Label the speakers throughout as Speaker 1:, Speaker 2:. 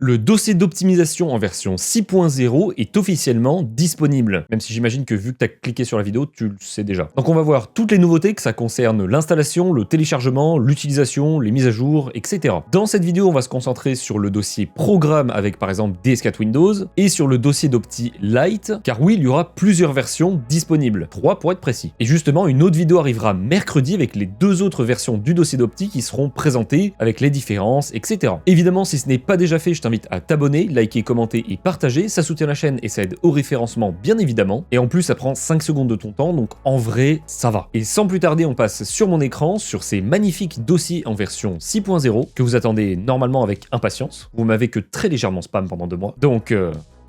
Speaker 1: Le dossier d'optimisation en version 6.0 est officiellement disponible, même si j'imagine que vu que tu as cliqué sur la vidéo, tu le sais déjà. Donc on va voir toutes les nouveautés, que ça concerne l'installation, le téléchargement, l'utilisation, les mises à jour, etc. Dans cette vidéo, on va se concentrer sur le dossier programme avec par exemple DS4 Windows et sur le dossier d'Opti Lite, car oui, il y aura plusieurs versions disponibles, 3 pour être précis. Et justement, une autre vidéo arrivera mercredi avec les 2 autres versions du dossier d'Opti qui seront présentées avec les différences, etc. Évidemment, si ce n'est pas déjà fait, je t'invite à t'abonner, liker, commenter et partager, ça soutient la chaîne et ça aide au référencement bien évidemment, et en plus ça prend 5 secondes de ton temps, donc en vrai, ça va. Et sans plus tarder, on passe sur mon écran, sur ces magnifiques dossiers en version 6.0, que vous attendez normalement avec impatience. Vous m'avez que très légèrement spam pendant 2 mois, donc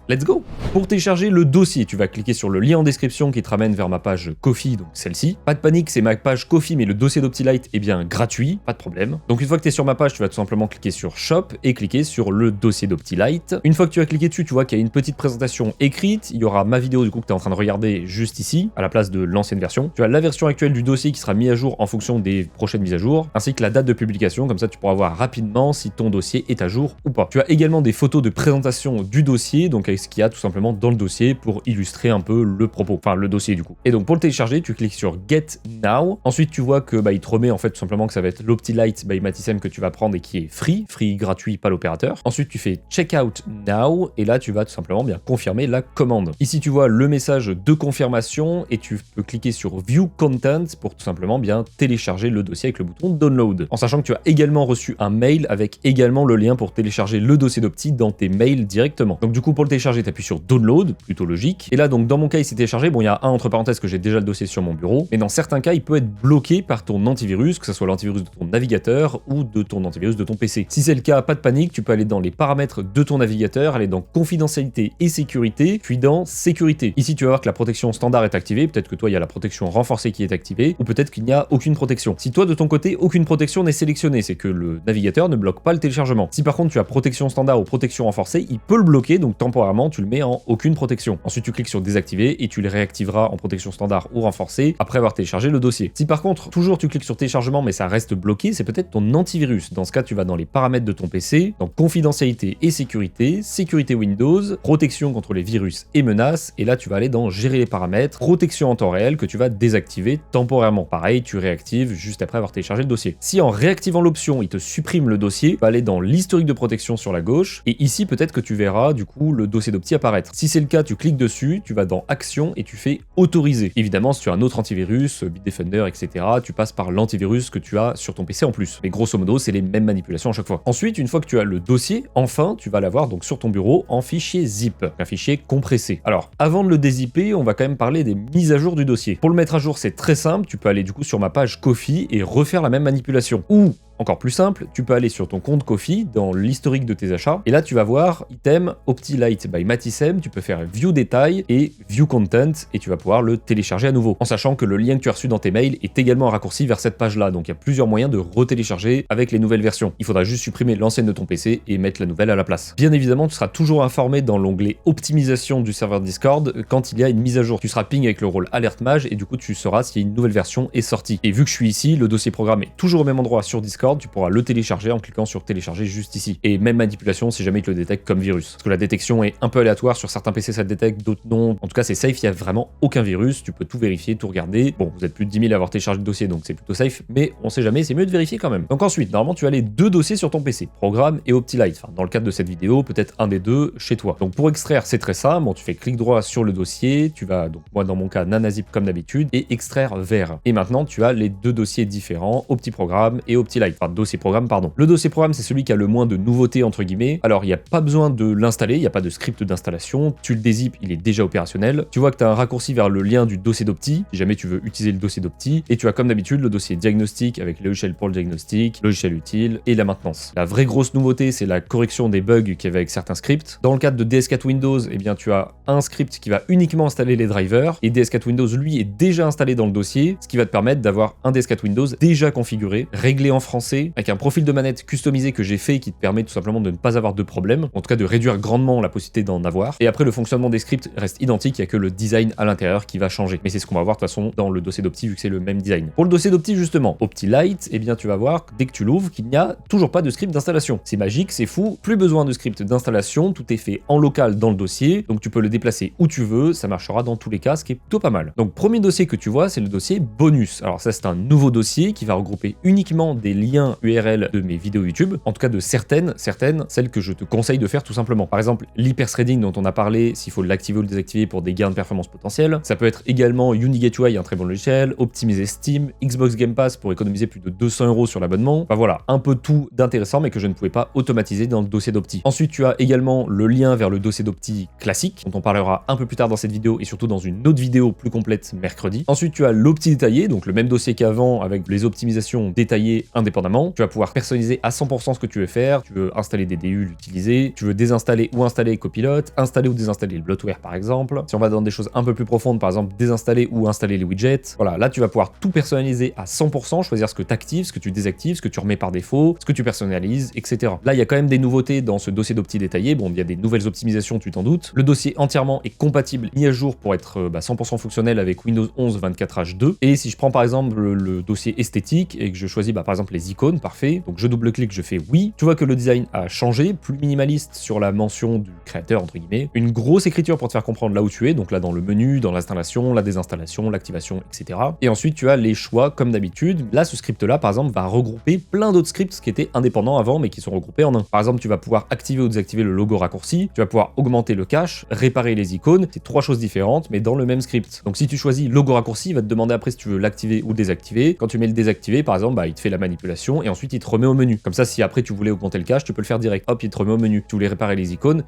Speaker 1: let's go! Pour télécharger le dossier, tu vas cliquer sur le lien en description qui te ramène vers ma page Ko-fi, donc celle-ci. Pas de panique, c'est ma page Ko-fi, mais le dossier d'Opti Lite est bien gratuit, pas de problème. Donc une fois que tu es sur ma page, tu vas tout simplement cliquer sur Shop et cliquer sur le dossier d'Opti Lite. Une fois que tu as cliqué dessus, tu vois qu'il y a une petite présentation écrite. Il y aura ma vidéo du coup que tu es en train de regarder juste ici, à la place de l'ancienne version. Tu as la version actuelle du dossier qui sera mise à jour en fonction des prochaines mises à jour, ainsi que la date de publication, comme ça tu pourras voir rapidement si ton dossier est à jour ou pas. Tu as également des photos de présentation du dossier, donc avec ce qu'il y a tout simplement dans le dossier pour illustrer un peu le propos, enfin le dossier du coup. Et donc pour le télécharger, tu cliques sur Get Now. Ensuite tu vois que il te remet en fait tout simplement que ça va être l'Opti Lite by Mathysem que tu vas prendre et qui est free gratuit, pas l'opérateur. Ensuite tu fais Check Out Now et là tu vas tout simplement bien confirmer la commande. Ici tu vois le message de confirmation et tu peux cliquer sur View Content pour tout simplement bien télécharger le dossier avec le bouton Download. En sachant que tu as également reçu un mail avec également le lien pour télécharger le dossier d'Opti dans tes mails directement. Donc du coup pour le télécharger, tu appuies sur Download, plutôt logique. Et là, donc dans mon cas, il s'est téléchargé. Bon, il y a un entre parenthèses que j'ai déjà le dossier sur mon bureau, mais dans certains cas, il peut être bloqué par ton antivirus, que ce soit l'antivirus de ton navigateur ou de ton antivirus de ton PC. Si c'est le cas, pas de panique, tu peux aller dans les paramètres de ton navigateur, aller dans confidentialité et sécurité, puis dans sécurité. Ici, tu vas voir que la protection standard est activée. Peut-être que toi, il y a la protection renforcée qui est activée, ou peut-être qu'il n'y a aucune protection. Si toi, de ton côté, aucune protection n'est sélectionnée, c'est que le navigateur ne bloque pas le téléchargement. Si par contre, tu as protection standard ou protection renforcée, il peut le bloquer, donc temporairement, tu le mets en aucune protection. Ensuite, tu cliques sur désactiver et tu les réactiveras en protection standard ou renforcée après avoir téléchargé le dossier. Si par contre, toujours tu cliques sur téléchargement mais ça reste bloqué, c'est peut-être ton antivirus. Dans ce cas, tu vas dans les paramètres de ton PC, dans confidentialité et sécurité, sécurité Windows, protection contre les virus et menaces, et là tu vas aller dans gérer les paramètres, protection en temps réel que tu vas désactiver temporairement. Pareil, tu réactives juste après avoir téléchargé le dossier. Si en réactivant l'option, il te supprime le dossier, tu vas aller dans l'historique de protection sur la gauche, et ici peut-être que tu verras du coup le dossier d'Opti apparaître. Si c'est le cas, tu cliques dessus, tu vas dans Action et tu fais Autoriser. Évidemment, si tu as un autre antivirus, Bitdefender, etc., tu passes par l'antivirus que tu as sur ton PC en plus. Mais grosso modo, c'est les mêmes manipulations à chaque fois. Ensuite, une fois que tu as le dossier, enfin, tu vas l'avoir donc sur ton bureau en fichier zip, un fichier compressé. Alors, avant de le dézipper, on va quand même parler des mises à jour du dossier. Pour le mettre à jour, c'est très simple, tu peux aller du coup sur ma page Ko-fi et refaire la même manipulation. Ou encore plus simple, tu peux aller sur ton compte Ko-fi dans l'historique de tes achats et là tu vas voir item Opti Lite by Mathysem, tu peux faire View Détail et View Content et tu vas pouvoir le télécharger à nouveau. En sachant que le lien que tu as reçu dans tes mails est également un raccourci vers cette page là, donc il y a plusieurs moyens de retélécharger avec les nouvelles versions. Il faudra juste supprimer l'ancienne de ton PC et mettre la nouvelle à la place. Bien évidemment, tu seras toujours informé dans l'onglet optimisation du serveur Discord quand il y a une mise à jour. Tu seras ping avec le rôle Alert Mage et du coup tu sauras si une nouvelle version est sortie. Et vu que je suis ici, le dossier programme est toujours au même endroit sur Discord, tu pourras le télécharger en cliquant sur télécharger juste ici. Et même manipulation si jamais il te le détecte comme virus. Parce que la détection est un peu aléatoire, sur certains PC ça le détecte, d'autres non. En tout cas c'est safe, il n'y a vraiment aucun virus, tu peux tout vérifier, tout regarder. Bon, vous êtes plus de 10 000 à avoir téléchargé le dossier donc c'est plutôt safe, mais on sait jamais, c'est mieux de vérifier quand même. Donc ensuite, normalement tu as les 2 dossiers sur ton PC, programme et Opti Lite. Enfin, dans le cadre de cette vidéo, peut-être un des 2 chez toi. Donc pour extraire, c'est très simple, bon, tu fais clic droit sur le dossier, tu vas, donc moi dans mon cas, nanazip comme d'habitude, et extraire vers. Et maintenant tu as les 2 dossiers différents, Opti Programme et Opti Lite. Enfin, dossier programme, pardon. Le dossier programme, c'est celui qui a le moins de nouveautés entre guillemets. Alors il n'y a pas besoin de l'installer, il n'y a pas de script d'installation, tu le dézippes, il est déjà opérationnel. Tu vois que tu as un raccourci vers le lien du dossier d'Opti, si jamais tu veux utiliser le dossier d'Opti, et tu as comme d'habitude le dossier diagnostic avec le logiciel pour le diagnostic, logiciel utile et la maintenance. La vraie grosse nouveauté, c'est la correction des bugs qu'il y avait avec certains scripts. Dans le cadre de DS4 Windows, eh bien tu as un script qui va uniquement installer les drivers, et DS4 Windows lui est déjà installé dans le dossier, ce qui va te permettre d'avoir un DS4 Windows déjà configuré, réglé en français lancer avec un profil de manette customisé que j'ai fait qui te permet tout simplement de ne pas avoir de problème, en tout cas de réduire grandement la possibilité d'en avoir. Et après, le fonctionnement des scripts reste identique, il n'y a que le design à l'intérieur qui va changer. Mais c'est ce qu'on va voir de toute façon dans le dossier d'Opti vu que c'est le même design. Pour le dossier d'Opti justement, Opti Lite, eh bien tu vas voir dès que tu l'ouvres qu'il n'y a toujours pas de script d'installation. C'est magique, c'est fou, plus besoin de script d'installation, tout est fait en local dans le dossier, donc tu peux le déplacer où tu veux, ça marchera dans tous les cas, ce qui est plutôt pas mal. Donc premier dossier que tu vois, c'est le dossier bonus. Alors ça c'est un nouveau dossier qui va regrouper uniquement des liens URL de mes vidéos YouTube, en tout cas de certaines, celles que je te conseille de faire tout simplement. Par exemple, l'hyperthreading dont on a parlé, s'il faut l'activer ou le désactiver pour des gains de performance potentiels. Ça peut être également Unigate UI, un très bon logiciel, optimiser Steam, Xbox Game Pass pour économiser plus de 200 € sur l'abonnement. Enfin voilà, un peu tout d'intéressant mais que je ne pouvais pas automatiser dans le dossier d'Opti. Ensuite, tu as également le lien vers le dossier d'Opti classique, dont on parlera un peu plus tard dans cette vidéo et surtout dans une autre vidéo plus complète mercredi. Ensuite, tu as l'Opti détaillé, donc le même dossier qu'avant avec les optimisations détaillées indépendamment. Tu vas pouvoir personnaliser à 100% ce que tu veux faire. Tu veux installer des DU, l'utiliser. Tu veux désinstaller ou installer Copilot, installer ou désinstaller le bloatware par exemple. Si on va dans des choses un peu plus profondes, par exemple désinstaller ou installer les widgets. Voilà, là tu vas pouvoir tout personnaliser à 100%, choisir ce que tu actives, ce que tu désactives, ce que tu remets par défaut, ce que tu personnalises, etc. Là, il y a quand même des nouveautés dans ce dossier d'Opti détaillé. Bon, il y a des nouvelles optimisations, tu t'en doutes. Le dossier entièrement est compatible, mis à jour pour être 100% fonctionnel avec Windows 11 24H2. Et si je prends par exemple le dossier esthétique et que je choisis par exemple les icônes, parfait. Donc je double-clique, je fais oui. Tu vois que le design a changé, plus minimaliste sur la mention du créateur, entre guillemets. Une grosse écriture pour te faire comprendre là où tu es, donc là dans le menu, dans l'installation, la désinstallation, l'activation, etc. Et ensuite tu as les choix comme d'habitude. Là, ce script-là, par exemple, va regrouper plein d'autres scripts qui étaient indépendants avant, mais qui sont regroupés en un. Par exemple, tu vas pouvoir activer ou désactiver le logo raccourci, tu vas pouvoir augmenter le cache, réparer les icônes, c'est 3 choses différentes, mais dans le même script. Donc si tu choisis logo raccourci, il va te demander après si tu veux l'activer ou désactiver. Quand tu mets le désactiver, par exemple, il te fait la manipulation et ensuite il te remet au menu. Comme ça, si après tu voulais augmenter le cache, tu peux le faire direct. Hop, il te remet au menu. Tu voulais réparer les icônes,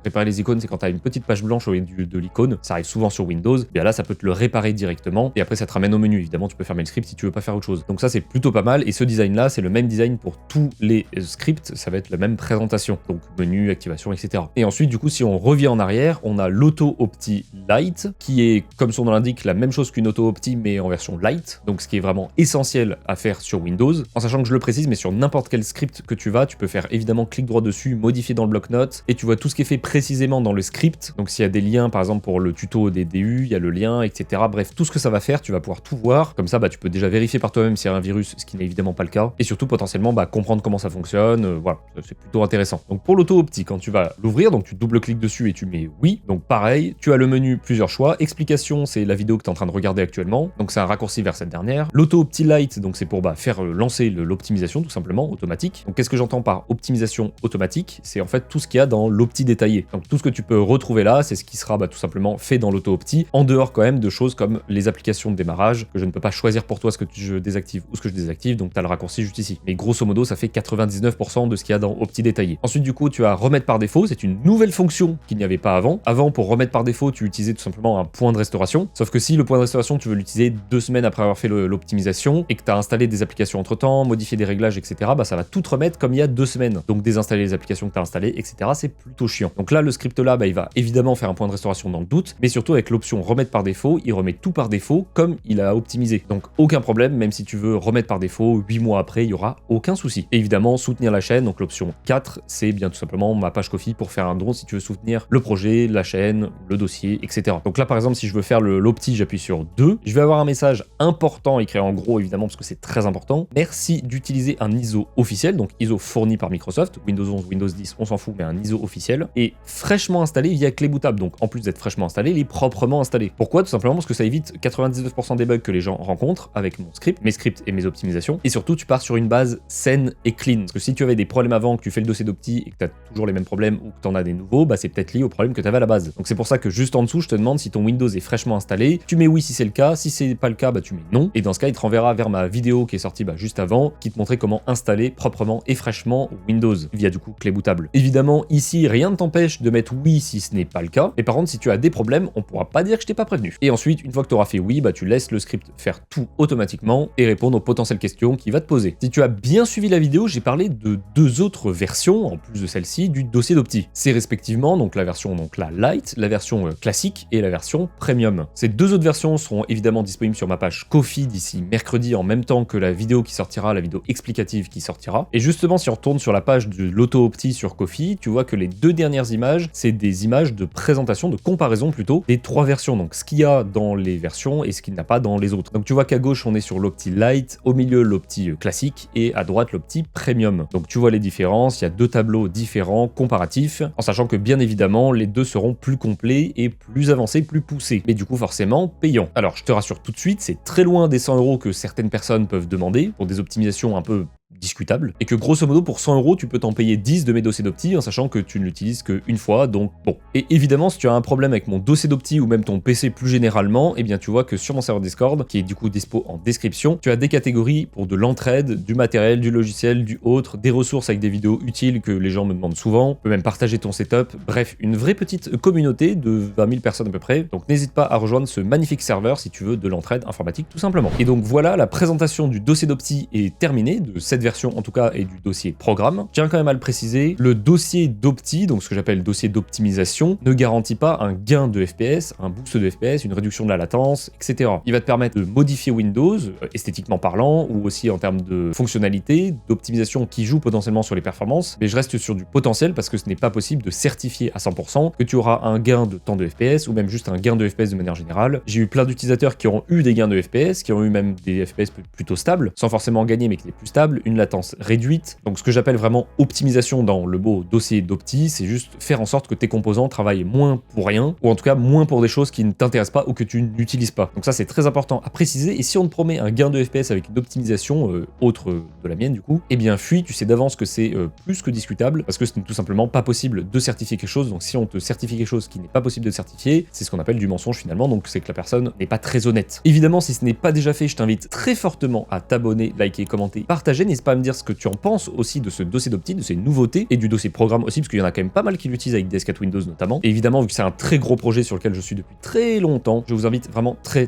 Speaker 1: c'est quand tu as une petite page blanche au lieu de l'icône, ça arrive souvent sur Windows, bien là ça peut te le réparer directement et après ça te ramène au menu. Évidemment, tu peux fermer le script si tu veux pas faire autre chose. Donc ça c'est plutôt pas mal et ce design là, c'est le même design pour tous les scripts, ça va être la même présentation. Donc menu, activation, etc. Et ensuite, du coup, si on revient en arrière, on a l'Auto Opti Lite qui est, comme son nom l'indique, la même chose qu'une Auto Opti mais en version light. Donc ce qui est vraiment essentiel à faire sur Windows, en sachant que je le précise, mais sur n'importe quel script que tu peux faire évidemment clic droit dessus, modifier dans le bloc-notes et tu vois tout ce qui est fait précisément dans le script. Donc s'il y a des liens, par exemple pour le tuto des DU, il y a le lien, etc. Bref, tout ce que ça va faire, tu vas pouvoir tout voir. Comme ça, tu peux déjà vérifier par toi-même s'il y a un virus, ce qui n'est évidemment pas le cas. Et surtout, potentiellement, comprendre comment ça fonctionne. Voilà, c'est plutôt intéressant. Donc pour l'Auto Opti, quand tu vas l'ouvrir, donc tu double-cliques dessus et tu mets oui. Donc pareil, tu as le menu, plusieurs choix. Explication, c'est la vidéo que tu es en train de regarder actuellement. Donc c'est un raccourci vers cette dernière. L'Auto Opti Lite, donc c'est pour faire lancer l'optimisation tout simplement, automatique. Donc qu'est-ce que j'entends par optimisation automatique? C'est en fait tout ce qu'il y a dans l'Opti détaillé. Donc tout ce que tu peux retrouver là, c'est ce qui sera tout simplement fait dans l'Auto Opti, en dehors quand même de choses comme les applications de démarrage, que je ne peux pas choisir pour toi ce que je désactive ou ce que je désactive, donc tu as le raccourci juste ici. Mais grosso modo, ça fait 99% de ce qu'il y a dans Opti détaillé. Ensuite, du coup, tu as remettre par défaut, c'est une nouvelle fonction qu'il n'y avait pas avant. Avant, pour remettre par défaut, tu utilisais tout simplement un point de restauration. Sauf que si le point de restauration, tu veux l'utiliser 2 semaines après avoir fait l'optimisation et que tu as installé des applications entre temps, modifié des réglages, etc., ça va tout te remettre comme il y a 2 semaines. Donc désinstaller les applications que tu as installées, etc., c'est plutôt chiant. Donc là, le script là, il va évidemment faire un point de restauration dans le doute, mais surtout avec l'option remettre par défaut, il remet tout par défaut comme il a optimisé. Donc aucun problème, même si tu veux remettre par défaut 8 mois après, il y aura aucun souci. Et évidemment, soutenir la chaîne, donc l'option 4, c'est bien tout simplement ma page Ko-fi pour faire un don si tu veux soutenir le projet, la chaîne, le dossier, etc. Donc là, par exemple, si je veux faire l'opti, j'appuie sur 2, je vais avoir un message important écrit en gros, évidemment, parce que c'est très important. Merci d'utiliser un ISO officiel, donc ISO fourni par Microsoft, Windows 11, Windows 10, on s'en fout, mais un ISO officiel, et fraîchement installé via clé bootable. Donc en plus d'être fraîchement installé, il est proprement installé. Pourquoi? Tout simplement parce que ça évite 99% des bugs que les gens rencontrent avec mon script, mes scripts et mes optimisations. Et surtout, tu pars sur une base saine et clean. Parce que si tu avais des problèmes avant, que tu fais le dossier d'Opti et que tu as toujours les mêmes problèmes ou que tu en as des nouveaux, c'est peut-être lié au problème que tu avais à la base. Donc c'est pour ça que juste en dessous, je te demande si ton Windows est fraîchement installé. Tu mets oui si c'est le cas. Si c'est pas le cas, tu mets non. Et dans ce cas, il te renverra vers ma vidéo qui est sortie juste avant, qui te montrait comment installer proprement et fraîchement Windows via du coup clé bootable. Évidemment, ici, rien ne t'empêche de mettre oui si ce n'est pas le cas. Mais par contre, si tu as des problèmes, on pourra pas dire que je t'ai pas prévenu. Et ensuite, une fois que tu auras fait oui, tu laisses le script faire tout automatiquement et répondre aux potentielles questions qu'il va te poser. Si tu as bien suivi la vidéo, j'ai parlé de 2 autres versions, en plus de celle-ci, du dossier d'Opti. C'est respectivement la version la Lite, la version classique et la version Premium. Ces 2 autres versions seront évidemment disponibles sur ma page Ko-fi d'ici mercredi en même temps que la vidéo qui sortira, la vidéo explicative explicative qui sortira. Et justement, si on retourne sur la page de l'auto-opti sur Ko-fi, tu vois que les 2 dernières images, c'est des images de présentation, de comparaison plutôt, des 3 versions. Donc ce qu'il y a dans les versions et ce qu'il n'y a pas dans les autres. Donc tu vois qu'à gauche, on est sur l'opti light, au milieu l'opti classique et à droite l'opti premium. Donc tu vois les différences, il y a 2 tableaux différents, comparatifs, en sachant que bien évidemment, les 2 seront plus complets et plus avancés, plus poussés. Mais du coup, forcément, payants. Alors je te rassure tout de suite, c'est très loin des 100 € que certaines personnes peuvent demander pour des optimisations un peu discutable, et que grosso modo pour 100 € tu peux t'en payer 10 de mes dossiers d'opti en sachant que tu ne l'utilises qu'une fois, donc bon. Et évidemment si tu as un problème avec mon dossier d'opti ou même ton PC plus généralement, eh bien tu vois que sur mon serveur Discord, qui est du coup dispo en description, tu as des catégories pour de l'entraide, du matériel, du logiciel, du autre, des ressources avec des vidéos utiles que les gens me demandent souvent, tu peux même partager ton setup, bref, une vraie petite communauté de 20 000 personnes à peu près, donc n'hésite pas à rejoindre ce magnifique serveur si tu veux de l'entraide informatique tout simplement. Et donc voilà, la présentation du dossier d'opti est terminée, de cette version en tout cas et du dossier programme. Je tiens quand même à le préciser, le dossier d'opti, donc ce que j'appelle dossier d'optimisation, ne garantit pas un gain de FPS, un boost de FPS, une réduction de la latence, etc. Il va te permettre de modifier Windows, esthétiquement parlant, ou aussi en termes de fonctionnalité, d'optimisation qui joue potentiellement sur les performances, mais je reste sur du potentiel parce que ce n'est pas possible de certifier à 100% que tu auras un gain de temps de FPS ou même juste un gain de FPS de manière générale. J'ai eu plein d'utilisateurs qui ont eu des gains de FPS, qui ont eu même des FPS plutôt stables, sans forcément gagner mais qui étaient plus stables, une latence réduite. Donc ce que j'appelle vraiment optimisation dans le beau dossier d'opti, c'est juste faire en sorte que tes composants travaillent moins pour rien, ou en tout cas moins pour des choses qui ne t'intéressent pas ou que tu n'utilises pas. Donc ça c'est très important à préciser, et si on te promet un gain de FPS avec une optimisation autre de la mienne du coup, eh bien fuis, tu sais d'avance que c'est plus que discutable, parce que ce n'est tout simplement pas possible de certifier quelque chose. Donc si on te certifie quelque chose qui n'est pas possible de certifier, c'est ce qu'on appelle du mensonge finalement, donc c'est que la personne n'est pas très honnête. Évidemment, si ce n'est pas déjà fait, je t'invite très fortement à t'abonner, liker, commenter, partager, n'hésite pas à me dire ce que tu en penses aussi de ce dossier d'opti, de ces nouveautés, et du dossier programme aussi, parce qu'il y en a quand même pas mal qui l'utilisent avec DS4 Windows notamment. Et évidemment, vu que c'est un très gros projet sur lequel je suis depuis très longtemps, je vous invite vraiment très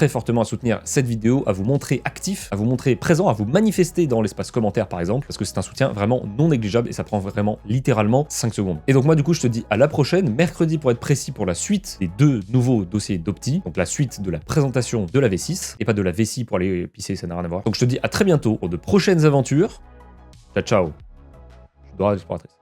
Speaker 1: fortement à soutenir cette vidéo, à vous montrer actif, à vous montrer présent, à vous manifester dans l'espace commentaire par exemple, parce que c'est un soutien vraiment non négligeable et ça prend vraiment littéralement 5 secondes. Et donc moi du coup je te dis à la prochaine, mercredi pour être précis, pour la suite des 2 nouveaux dossiers d'opti, donc la suite de la présentation de la V6, et pas de la V6 pour aller pisser, ça n'a rien à voir. Donc je te dis à très bientôt pour de prochaines aventures. Ciao ciao. Je dois exploratrice.